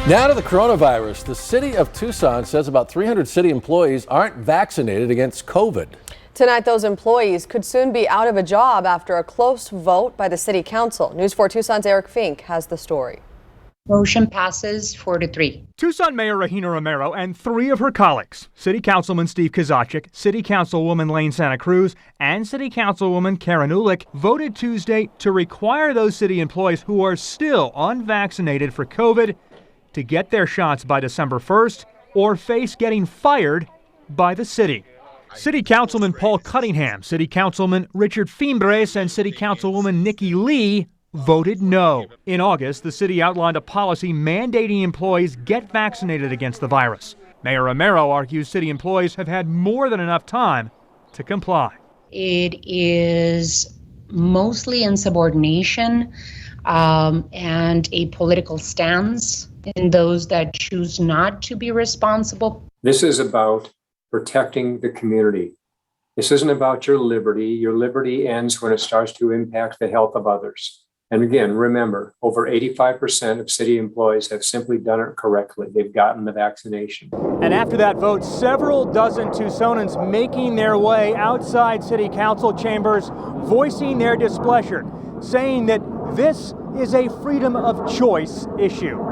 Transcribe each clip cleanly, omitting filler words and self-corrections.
Now to the coronavirus. The city of Tucson says about 300 city employees aren't vaccinated against COVID. Tonight, those employees could soon be out of a job after a close vote by the city council. News 4 Tucson's Eric Fink has the story. Motion passes 4-3. Tucson Mayor Regina Romero and 3 of her colleagues, City Councilman Steve Kozachik, City Councilwoman Lane Santa Cruz, and City Councilwoman Karen Ulick, voted Tuesday to require those city employees who are still unvaccinated for COVID to get their shots by December 1st or face getting fired by the city. City Councilman Paul Cunningham, City Councilman Richard Fimbres, and City Councilwoman Nikki Lee voted no. In August, the city outlined a policy mandating employees get vaccinated against the virus. Mayor Romero argues city employees have had more than enough time to comply. It is mostly insubordination and a political stance in those that choose not to be responsible. This is about protecting the community. This isn't about your liberty. Your liberty ends when it starts to impact the health of others. And again, remember, over 85% of city employees have simply done it correctly. They've gotten the vaccination. And after that vote, several dozen Tucsonans making their way outside city council chambers, voicing their displeasure, saying that this is a freedom of choice issue.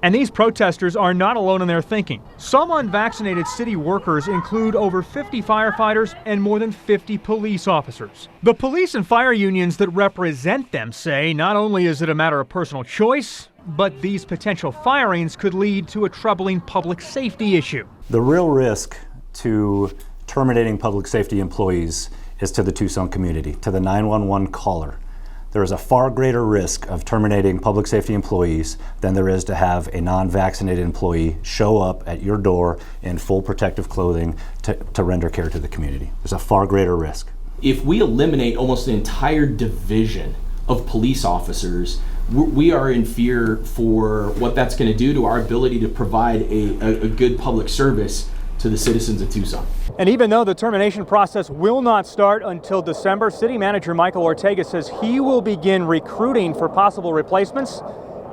And these protesters are not alone in their thinking. Some unvaccinated city workers include over 50 firefighters and more than 50 police officers. The police and fire unions that represent them say not only is it a matter of personal choice, but these potential firings could lead to a troubling public safety issue. The real risk to terminating public safety employees is to the Tucson community, to the 911 caller. There is a far greater risk of terminating public safety employees than there is to have a non-vaccinated employee show up at your door in full protective clothing to render care to the community. There's a far greater risk. If we eliminate almost an entire division of police officers, we are in fear for what that's going to do to our ability to provide a good public service to the citizens of Tucson. And even though the termination process will not start until December, City Manager Michael Ortega says he will begin recruiting for possible replacements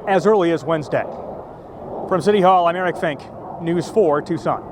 as early as Wednesday. From City Hall, I'm Eric Fink, News 4 Tucson.